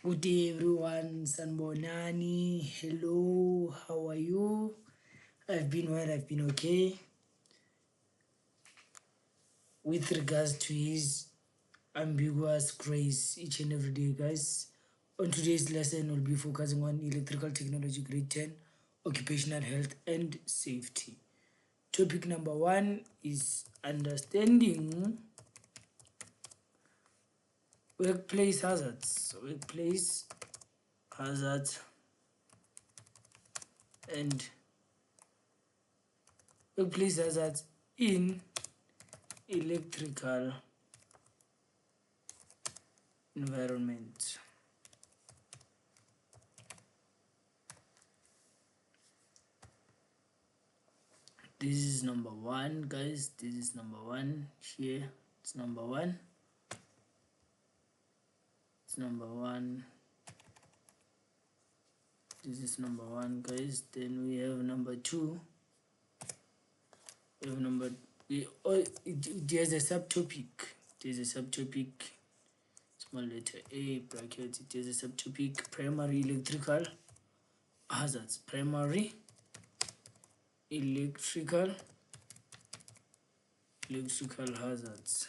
Good day everyone, Sanbonani, hello, how are you? I've been well, I've been okay. With regards to his ambiguous grace each and every day, guys. On today's lesson, we'll be focusing on electrical technology grade 10, occupational health and safety. Topic number 1 is understanding workplace hazards. Workplace hazards and workplace hazards in electrical environment. This is number 1, guys. This is number 1 here. It's number 1. It's number 1. This is number 1, guys. Then we have number 2. We have number. There's a subtopic. There's a subtopic. Small letter A bracket. There's a subtopic. Primary electrical hazards. Primary electrical hazards.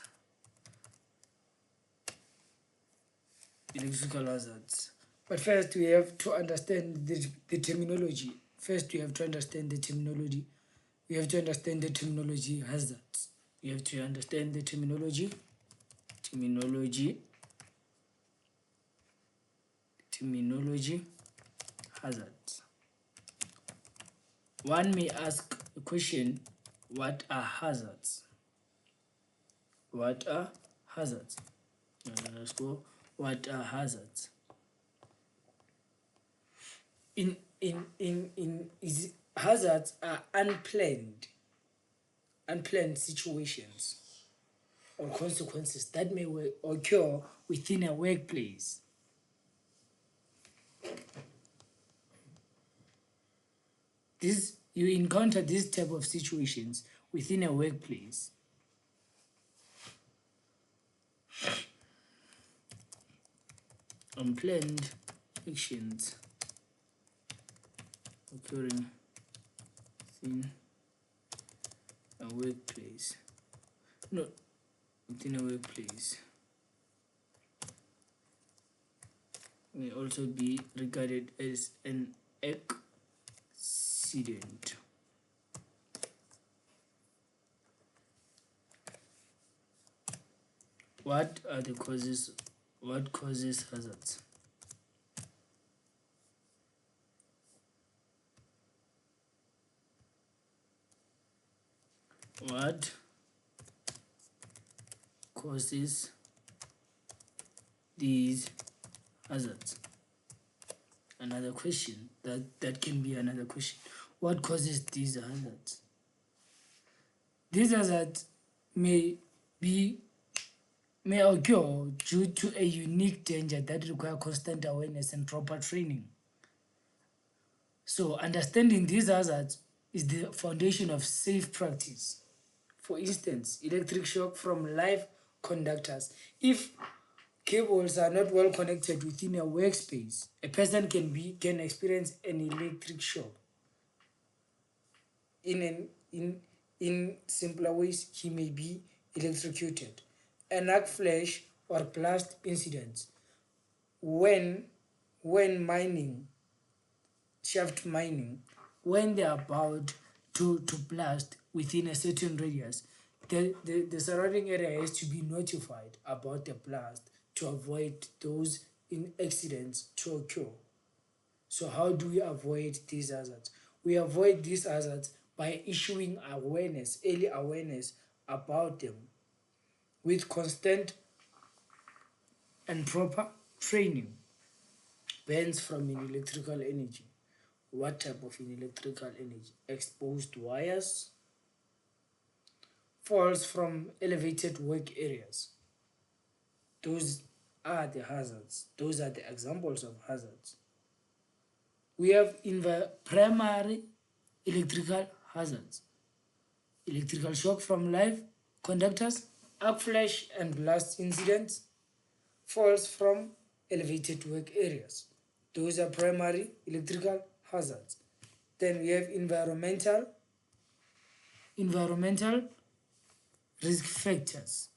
Electrical hazards. But first we have to understand the terminology. First we have to understand the terminology. We have to understand the terminology hazards. We have to understand the terminology hazards. One may ask a question, what are hazards? What are hazards? Let's go. What are hazards? Hazards are unplanned situations or consequences that may occur within a workplace. You encounter this type of situations within a workplace. Unplanned actions occurring within a workplace. No, within a workplace may also be regarded as an accident. What are the causes? What causes hazards? What causes these hazards? Another question. That can be another question. What causes these hazards? These hazards may occur due to a unique danger that require constant awareness and proper training. So understanding these hazards is the foundation of safe practice. For instance, electric shock from live conductors. If cables are not well connected within a workspace, a person can experience an electric shock. In simpler ways, he may be electrocuted. An arc flash or blast incidents when mining, shaft mining, when they are about to blast within a certain radius, the surrounding area has to be notified about the blast to avoid those accidents to occur. So how do we avoid these hazards? We avoid these hazards by issuing awareness, early awareness about them, with constant and proper training. Burns from electrical energy. What type of electrical energy? Exposed wires. Falls from elevated work areas. Those are the hazards. Those are the examples of hazards. We have in the primary electrical hazards. Electrical shock from live conductors, arc flash and blast incidents, falls from elevated work areas. Those are primary electrical hazards. Then we have environmental risk factors,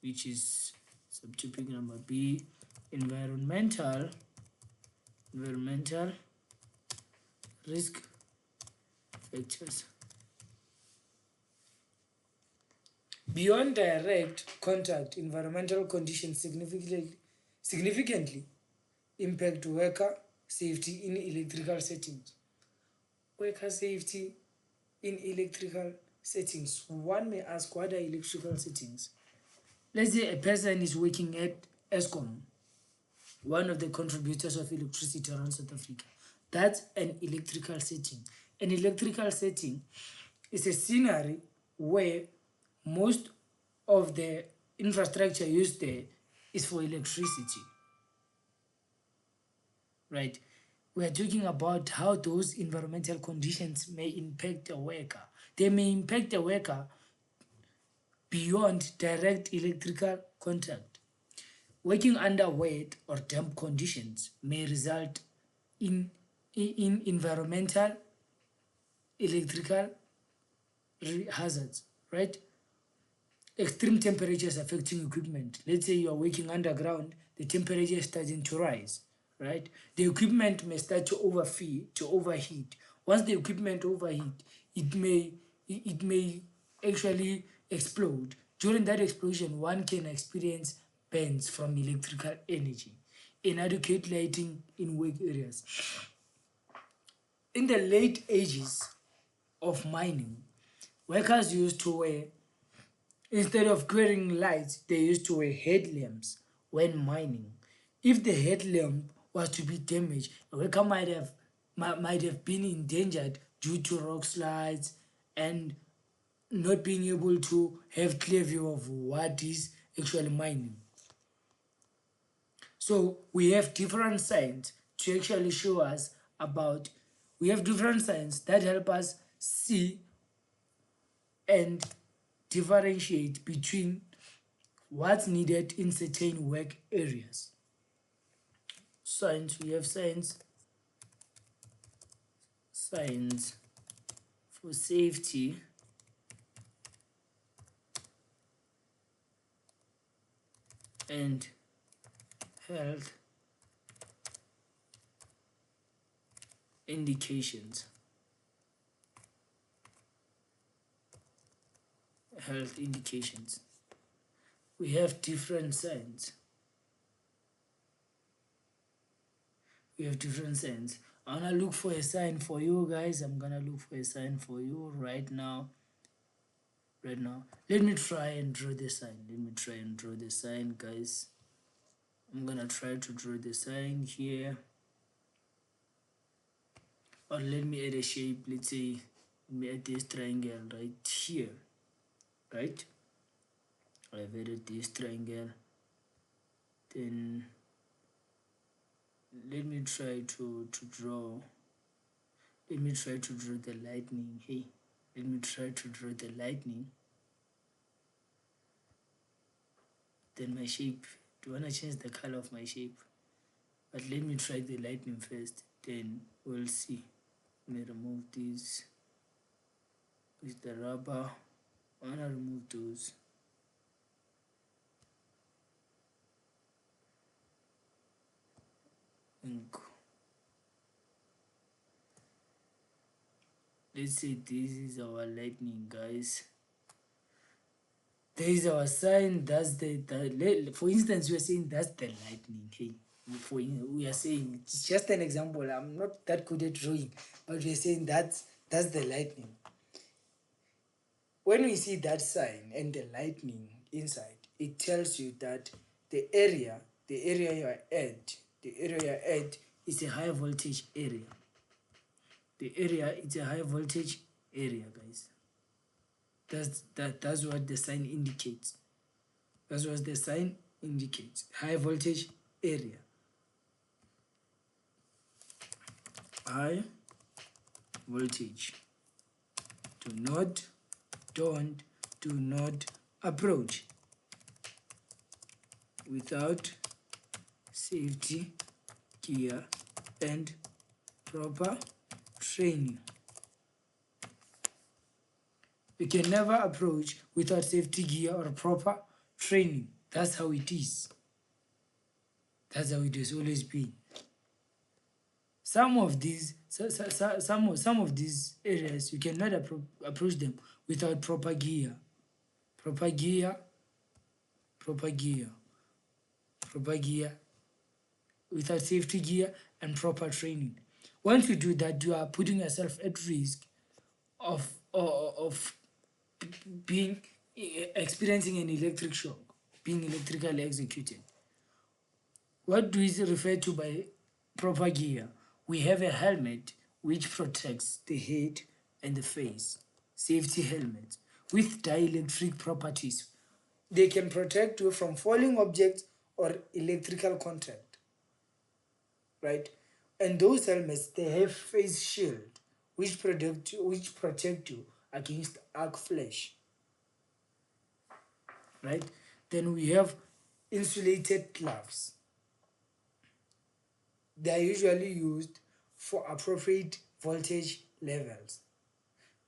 which is subtopic number B, environmental risk factors. Beyond direct contact, environmental conditions significantly impact worker safety in electrical settings. Worker safety in electrical settings. One may ask, what are electrical settings? Let's say a person is working at ESCOM, one of the contributors of electricity around South Africa. That's an electrical setting. An electrical setting is a scenery where most of the infrastructure used there is for electricity, right? We are talking about how those environmental conditions may impact a worker. They may impact a worker beyond direct electrical contact. Working under wet or damp conditions may result in environmental electrical hazards, right? Extreme temperatures affecting equipment. Let's say you are working underground, the temperature is starting to rise, right? The equipment may start to overheat. Once the equipment overheat, it may actually explode. During that explosion, one can experience burns from electrical energy. Inadequate lighting in work areas. In the late ages of mining, workers used to wear, instead of carrying lights, they used to wear headlamps when mining. If the headlamp was to be damaged, a worker might have been endangered due to rock slides and not being able to have clear view of what is actually mining. So we have different signs to actually show us about, we have different signs that help us see and differentiate between what's needed in certain work areas. Signs, we have signs for safety and health indications. We have different signs. I'm gonna look for a sign for you guys. I'm gonna look for a sign for you right now. Let me try and draw the sign. Guys. I'm gonna try to draw the sign here. Or let me add a shape. Let's say, let me add this triangle right here. Right? I've added this triangle. Then let me try to draw the lightning. Hey, let me try to draw the lightning. Then my shape. Do you want to change the color of my shape? But let me try the lightning first, then we'll see. Let me remove these with the rubber. I want to remove those. Ink. Let's say this is our lightning, guys. There is our sign. That's for instance, we are saying that's the lightning. Okay, we are saying, it's just an example. I'm not that good at drawing, but we are saying that's the lightning. When we see that sign and the lightning inside, it tells you that the area you are at is a high voltage area. It's a high voltage area, guys. That's what the sign indicates. High voltage area. High voltage. Do not approach without safety gear and proper training. You can never approach without safety gear or proper training. That's how it is. That's how it has always been. Some of these areas you cannot approach them without proper gear, proper gear, proper gear, proper gear, without safety gear and proper training. Once you do that, you are putting yourself at risk of being experiencing an electric shock, being electrically executed. What do we refer to by proper gear? We have a helmet which protects the head and the face. Safety helmets with dielectric properties. They can protect you from falling objects or electrical contact, right? And those helmets, they have face shield which protect you against arc flash, right? Then we have insulated gloves. They are usually used for appropriate voltage levels.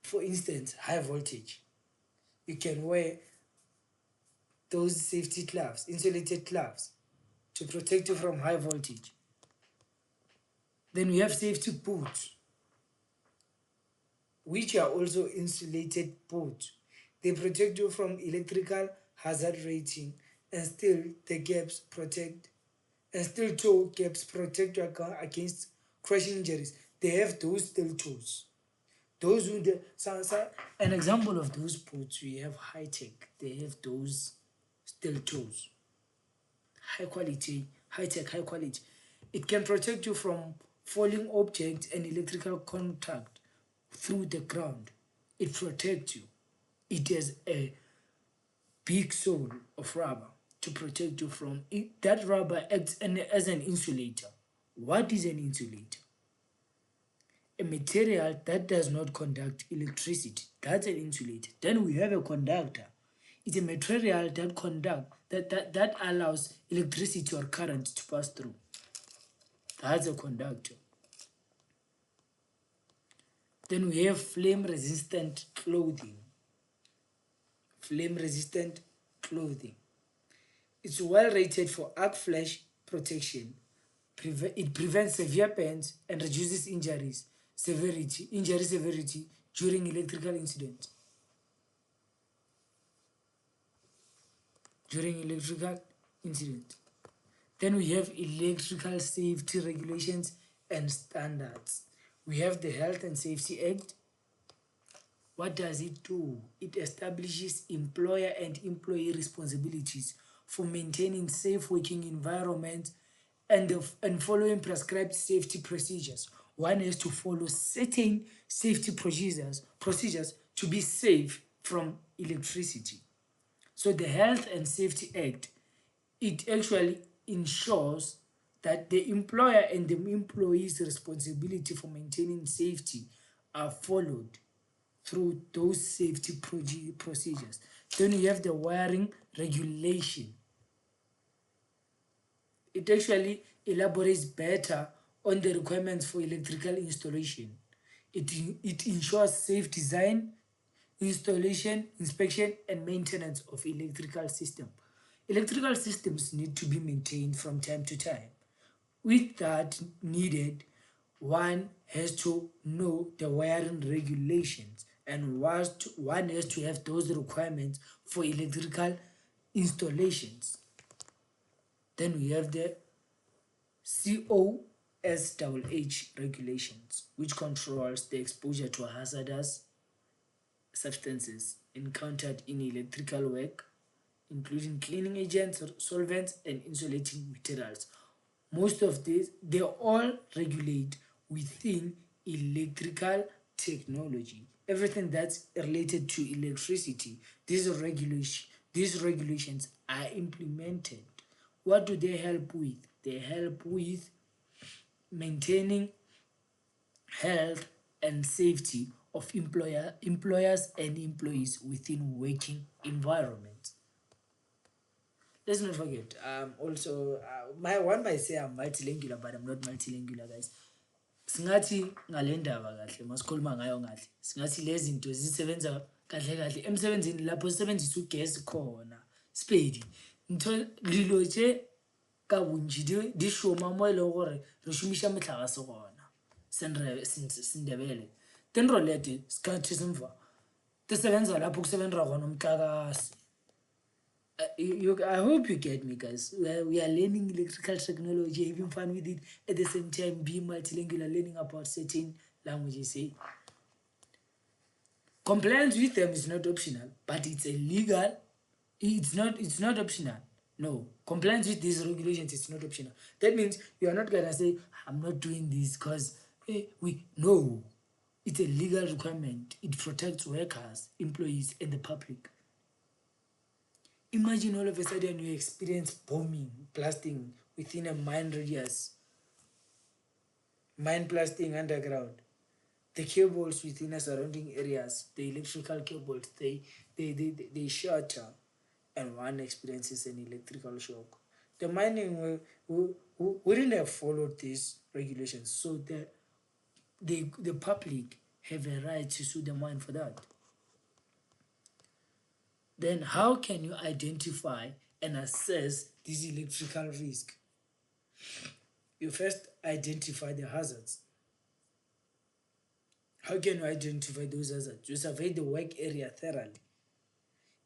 For instance, high voltage. You can wear those safety gloves, insulated gloves, to protect you from high voltage. Then we have safety boots, which are also insulated boots. They protect you from electrical hazard rating and still toe gaps protect you against crushing injuries. They have those steel toes. Those who an example of those boots, we have high tech. They have those steel toes. High quality, high tech, high quality. It can protect you from falling objects and electrical contact through the ground. It protects you. It has a big sole of rubber to protect you from it. That rubber acts as an insulator. What is an insulator? A material that does not conduct electricity. That's an insulator. Then we have a conductor. It's a material that allows electricity or current to pass through. That's a conductor. Then we have flame-resistant clothing. Flame-resistant clothing. It's well rated for arc flash protection. It prevents severe burns and reduces injury severity during electrical incidents. Then we have electrical safety regulations and standards. We have the Health and Safety Act. What does it do? It establishes employer and employee responsibilities for maintaining safe working environments and following prescribed safety procedures. One has to follow certain safety procedures to be safe from electricity. So the Health and Safety Act, it actually ensures that the employer and the employee's responsibility for maintaining safety are followed through those safety procedures. Then you have the wiring regulation. It actually elaborates better on the requirements for electrical installation. It ensures safe design, installation, inspection, and maintenance of electrical system. Electrical systems need to be maintained from time to time. With that needed, one has to know the wiring regulations, and one has to have those requirements for electrical installations. Then we have the COSHH regulations, which controls the exposure to hazardous substances encountered in electrical work, including cleaning agents, solvents, and insulating materials. Most of these, they all regulate within electrical technology. Everything that's related to electricity, these regulations are implemented. What do they help with? They help with maintaining health and safety of employers and employees within working environments. let's not forget, also, my one might say I'm multilingual, but I'm not multilingual, guys. Singathi ngale ndaba kahle masikhuluma ngayo kahle singathi lezi zinto zisebenza kahle kahle emsebenzini lapho sisebenzisa ugesi khona spedi ntho dilo tše ka bontši di šoma mo e leng gore re šomiša motlakase gona sendebele then rolete sikhathi semva tisebenza lapho kusebenza khona umtlakase. I hope you get me, guys. We are learning electrical technology, having fun with it, at the same time being multilingual, learning about certain languages. Compliance with them is not optional, but it's illegal. It's not optional. No, compliance with these regulations is not optional. That means you are not gonna say, I'm not doing this because no. It's a legal requirement. It protects workers, employees, and the public. Imagine all of a sudden you experience bombing, blasting within a mine radius, mine blasting underground. The cables within the surrounding areas, the electrical cables, they shatter, and one experiences an electrical shock. The mining wouldn't have followed these regulations, so the public have a right to sue the mine for that. Then how can you identify and assess this electrical risk? You first identify the hazards. How can you identify those hazards? You survey the work area thoroughly.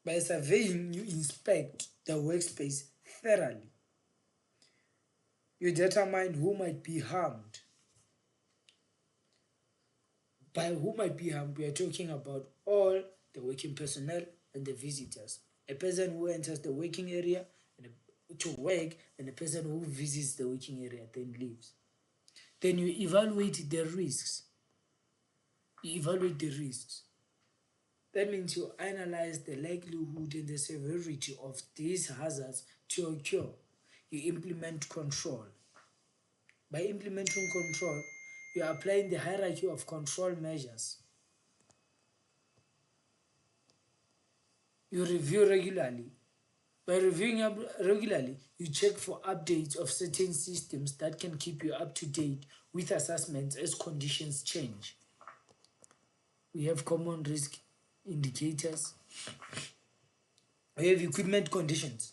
By surveying, you inspect the workspace thoroughly. You determine who might be harmed. By who might be harmed, we are talking about all the working personnel and the visitors. A person who enters the working area to work and a person who visits the working area then leaves. Then you evaluate the risks. That means you analyze the likelihood and the severity of these hazards to occur. You implement control. By implementing control, you are applying the hierarchy of control measures. You review regularly. By reviewing regularly, you check for updates of certain systems that can keep you up to date with assessments as conditions change. We have common risk indicators. We have equipment conditions,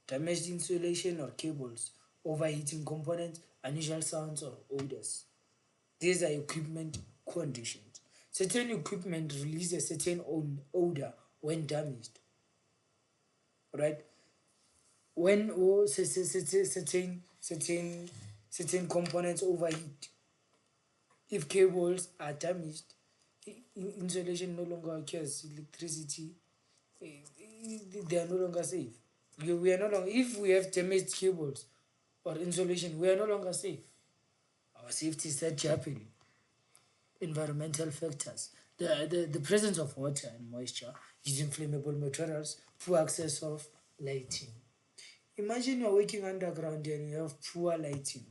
damaged insulation or cables, overheating components, unusual sounds or odors. These are equipment conditions. Certain equipment release a certain odor when damaged. Right? When certain components overheat. If cables are damaged, insulation no longer occurs, electricity, they are no longer safe. We are no longer, if we have damaged cables or insulation, we are no longer safe. Our safety is at jeopardy. Environmental factors. The presence of water and moisture, using flammable materials, poor access of lighting. Imagine you're working underground and you have poor lighting.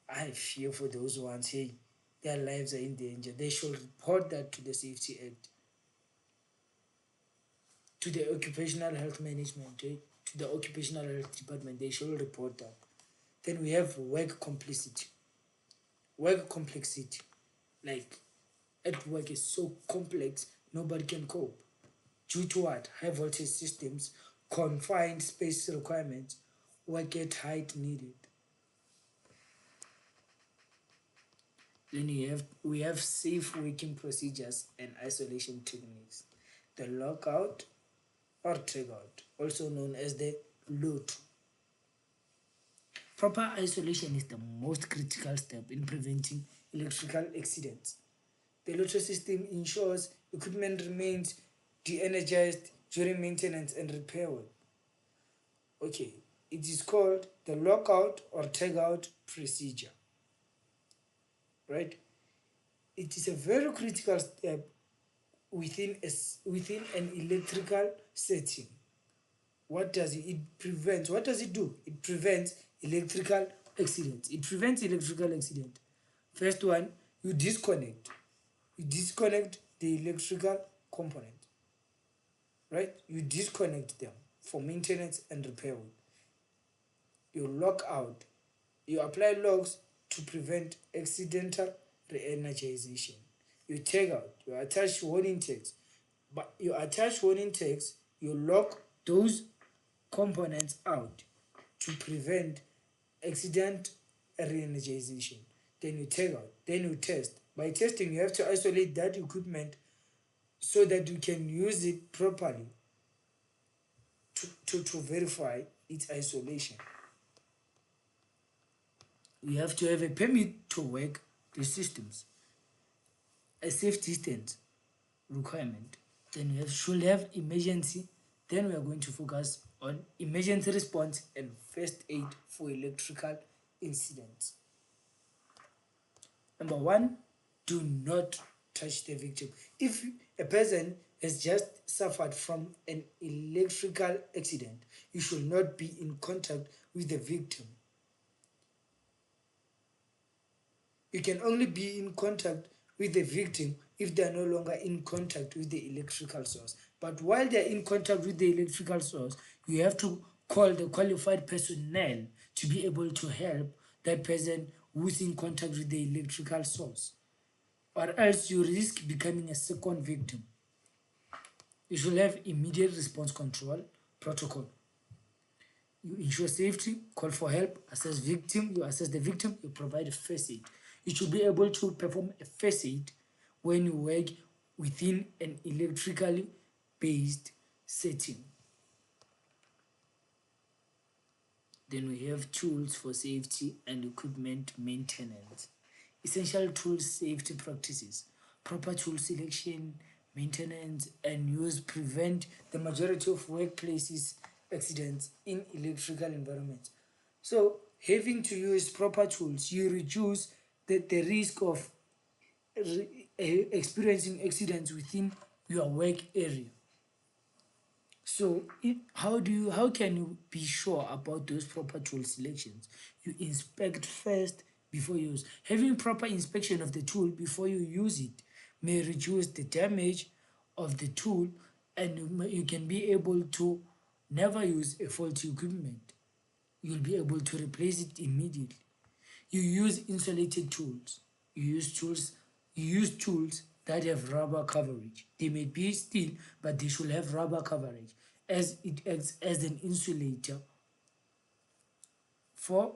I fear for those ones. Hey, their lives are in danger. They should report that to the Safety Act, to the Occupational Health Management, to the Occupational Health Department. They should report that. Then we have work complexity. Work complexity, like at work is so complex, nobody can cope. Due to what? High voltage systems, confined space requirements, work at height needed. Then we have safe working procedures and isolation techniques. The lockout or tagout, also known as the LOTO. Proper isolation is the most critical step in preventing electrical accidents. The LOTO system ensures equipment remains de-energized during maintenance and repair work. Okay, it is called the lockout or tagout procedure. Right? It is a very critical step within an electrical setting. What does it? It prevents. What does it do? It prevents electrical accidents. It prevents electrical accident. First one, you disconnect. You disconnect the electrical component. Right? You disconnect them for maintenance and repair work. You lock out. You apply locks to prevent accidental re-energization. You take out. You attach warning tags. But you attach warning tags, you lock those components out to prevent accident re-energization. Then you take out. Then you test. By testing, you have to isolate that equipment so that you can use it properly to verify its isolation. You have to have a permit to work the systems, a safe distance requirement. Then should have emergency. Then we are going to focus on emergency response and first aid for electrical incidents. Number one, do not touch the victim. If a person has just suffered from an electrical accident, you should not be in contact with the victim. You can only be in contact with the victim if they are no longer in contact with the electrical source. But while they are in contact with the electrical source, you have to call the qualified personnel to be able to help that person who's in contact with the electrical source, or else you risk becoming a second victim. You should have immediate response control protocol. You ensure safety, call for help, assess victim, you assess the victim, you provide a first aid. You should be able to perform a first aid when you work within an electrically based setting. Then we have tools for safety and equipment maintenance. Essential tools safety practices. Proper tool selection, maintenance, and use prevent the majority of workplaces accidents in electrical environments. So having to use proper tools, you reduce the risk of experiencing accidents within your work area. So how can you be sure about those proper tool selections? You inspect first before you use. Having proper inspection of the tool before you use it may reduce the damage of the tool, and you can be able to never use a faulty equipment. You'll be able to replace it immediately. You use insulated tools. You use tools that have rubber coverage. They may be steel, but they should have rubber coverage, as it acts as an insulator for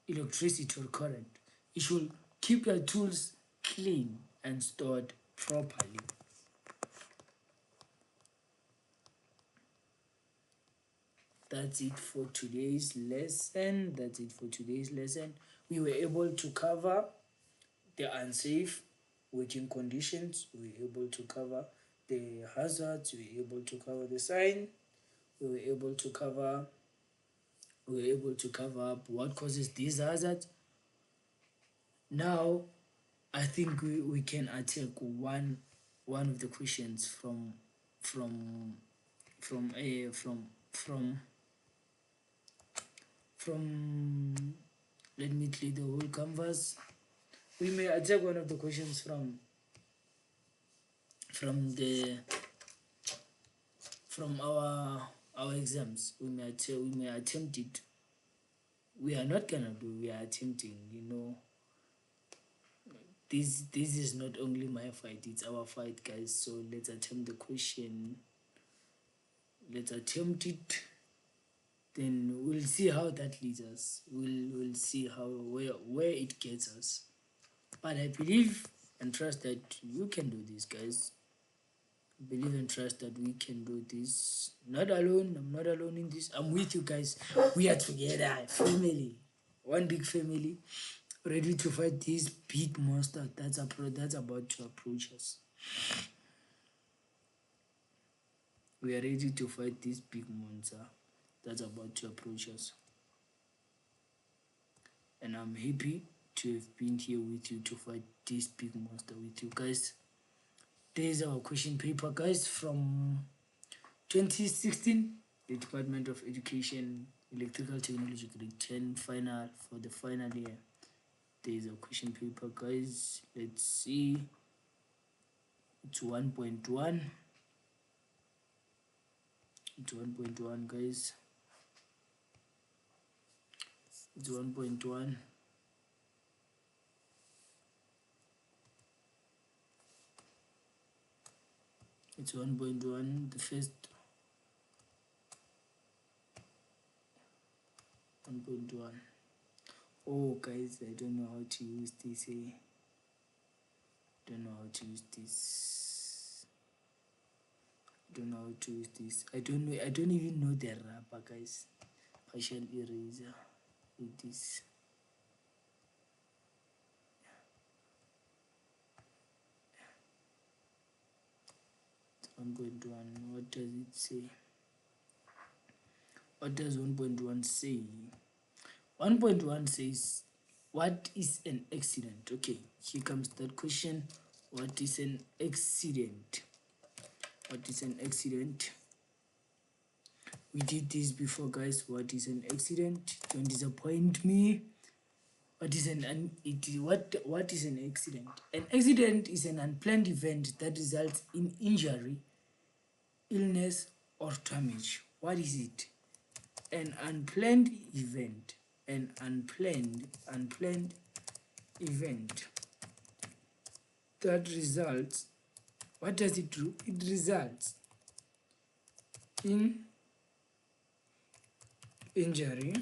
electricity or current. You should keep your tools clean and stored properly. That's it for today's lesson. We were able to cover the unsafe working conditions. We were able to cover the hazards. We were able to cover the sign. We were able to cover up what causes these hazards. Now I think we can attack one of the questions from let me clear the whole canvas. We may attack one of the questions from our exams. We may attempt it. We are not gonna do, we are attempting, This is not only my fight, it's our fight, guys. So let's attempt the question. Let's attempt it. Then we'll see how that leads us. We'll see where it gets us. But I believe and trust that you can do this, guys. Believe and trust that we can do this. Not alone. I'm not alone in this. I'm with you guys. We are together. Family. One big family. Ready to fight this big monster that's about to approach us. We are ready to fight this big monster that's about to approach us. And I'm happy to have been here with you to fight this big monster with you guys. There's our question paper, guys, from 2016, the Department of Education, Electrical Technology, grade 10 final for the final year. There's a question paper, guys. Let's see. It's 1.1. It's 1.1, guys. It's 1.1. It's 1.1. The first 1.1. Oh, guys, I don't know how to use this. Don't know how to use this. Don't know how to use this. I don't know. I don't even know the wrapper, guys. Partial eraser with this. 1.1. What does it say? What does 1.1 say? 1.1 says, what is an accident? Okay, here comes that question. What is an accident? What is an accident? We did this before, guys. What is an accident? Don't disappoint me. What is what is an accident? An accident is an unplanned event that results in injury, illness, or damage. What is it? An unplanned event. An unplanned event that results. What does it do? It results in injury,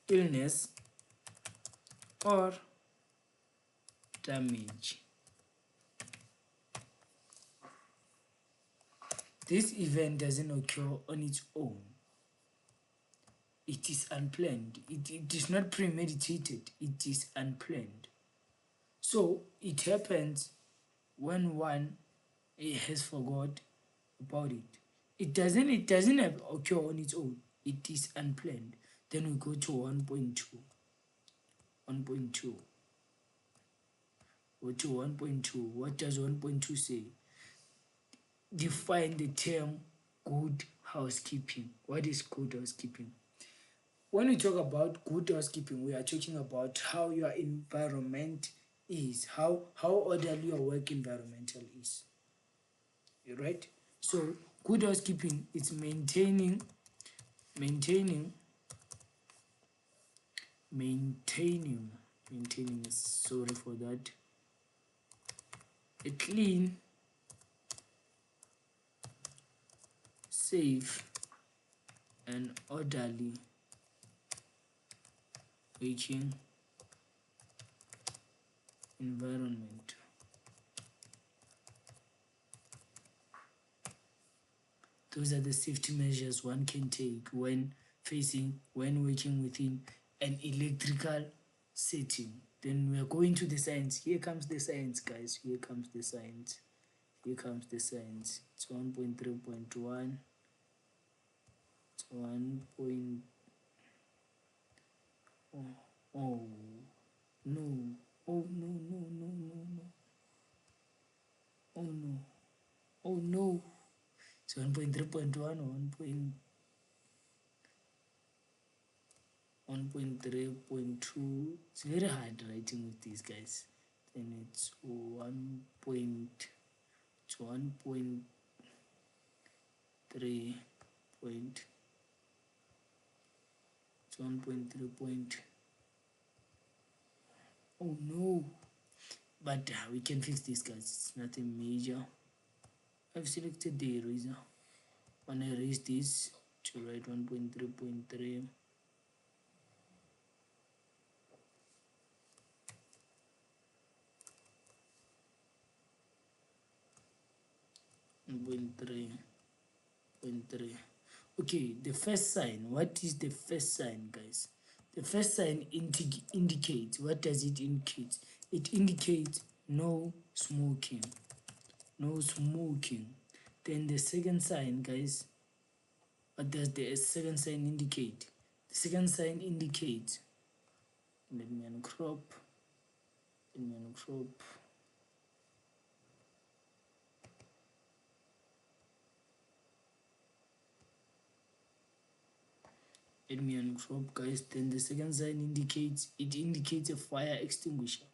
illness, or damage. This event doesn't occur on its own. It is unplanned. It is not premeditated. It is unplanned. So it happens when one has forgot about it. It doesn't have occur on its own. It is unplanned. Then we go to 1.2. 1.2. Go to 1.2. What does 1.2 say? Define the term good housekeeping. What is good housekeeping? When we talk about good housekeeping, we are talking about how your environment is, how orderly your work environmental is. Right? So good housekeeping is maintaining, sorry for that, a clean, safe, and orderly working environment. Those are the safety measures one can take when working within an electrical setting. Then we are going to the science. Here comes the science, guys. Here comes the science. Here comes the science. It's 1.3.1. It's 1. Oh no. Oh no. Oh no. Oh no. It's 1.3.1, 1.3.2. It's very hard writing with these guys. Then it's 1.3 point. It's 1.3 point. Oh no. But we can fix this, guys. It's nothing major. I've selected the eraser. When I erase this to write 1.3.3. 1.3.3. Okay, the first sign. What is the first sign, guys? The first sign indicates. What does it indicate? It indicates no smoking. No smoking. Then the second sign, guys. What does the second sign indicate? The second sign indicates. Let me uncrop. Let me uncrop. Let me uncrop, guys. Then the second sign indicates. It indicates a fire extinguisher.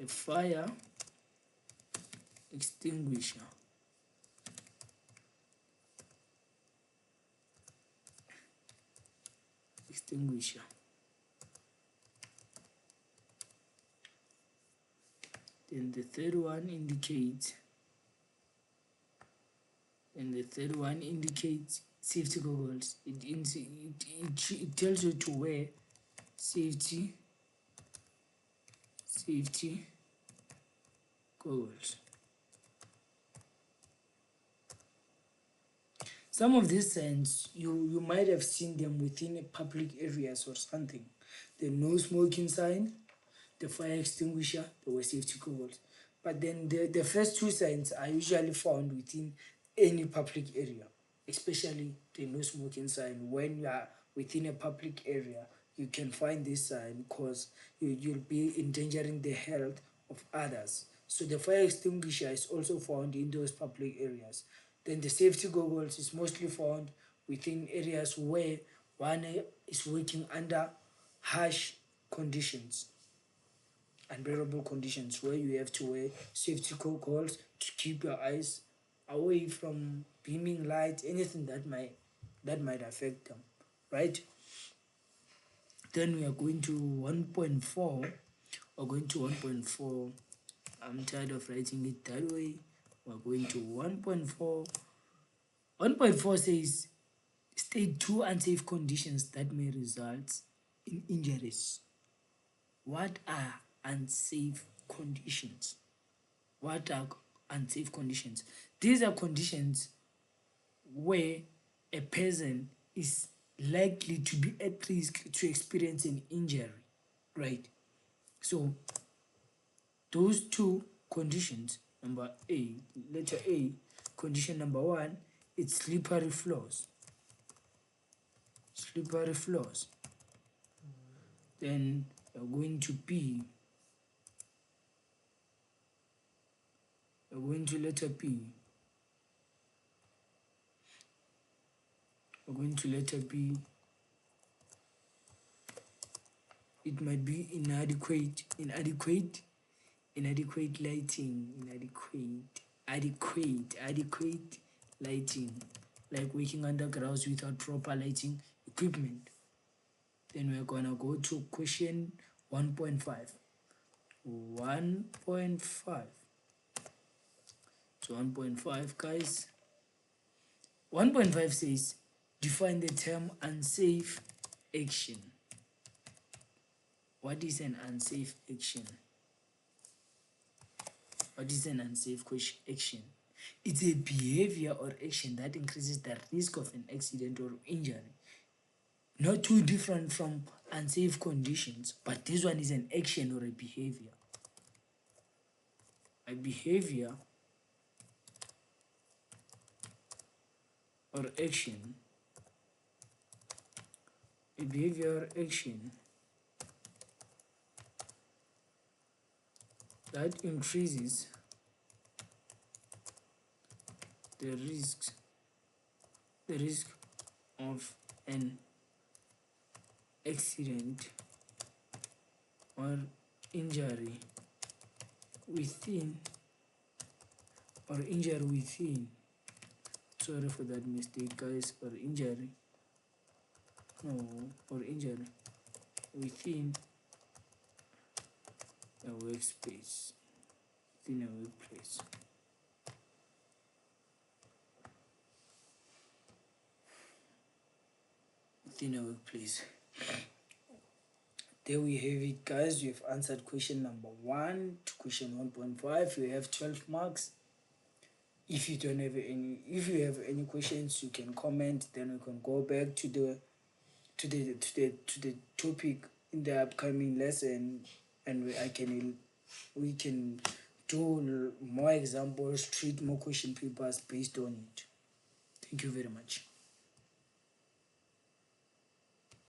A fire extinguisher. extinguisher. Then the third one indicates safety goggles. It tells you to wear safety goggles. Some of these signs you might have seen them within a public areas or something. The no smoking sign, the fire extinguisher, the safety goggles. But then the first two signs are usually found within any public area, especially the no smoking sign. When you are within a public area, you can find this sign because you'll be endangering the health of others. So the fire extinguisher is also found in those public areas. Then the safety goggles is mostly found within areas where one is working under harsh conditions, unbearable conditions, where you have to wear safety goggles to keep your eyes away from beaming light, anything that might affect them, right? Then we are going to 1.4. We're going to 1.4. I'm tired of writing it that way. We're going to 1.4. 1.4 says state two unsafe conditions that may result in injuries. What are unsafe conditions? What are unsafe conditions? These are conditions where a person is likely to be at risk to experience an injury, right? So those two conditions, letter A, condition number one, it's slippery floors. Slippery floors. Then we're going to B. We're going to letter B. We're going to letter B. It might be inadequate lighting, adequate lighting, like working underground without proper lighting equipment. Then we're gonna go to question 1.5. 1.5. So 1.5, guys. 1.5 says, define the term unsafe action. What is an unsafe action? What is an unsafe action? It's a behavior or action that increases the risk of an accident or injury. Not too different from unsafe conditions, but this one is an action or a behavior. A behavior or action. A behavior or action that increases the risk of an accident or injury within, sorry for that mistake, guys, or injury within a workspace, within a workplace. Within a workplace. There we have it, guys. We have answered question number 1 to question 1.5. You have 12 marks. If you have any questions, you can comment. Then we can go back to the topic in the upcoming lesson, and we can do more examples, treat more question papers based on it. Thank you very much.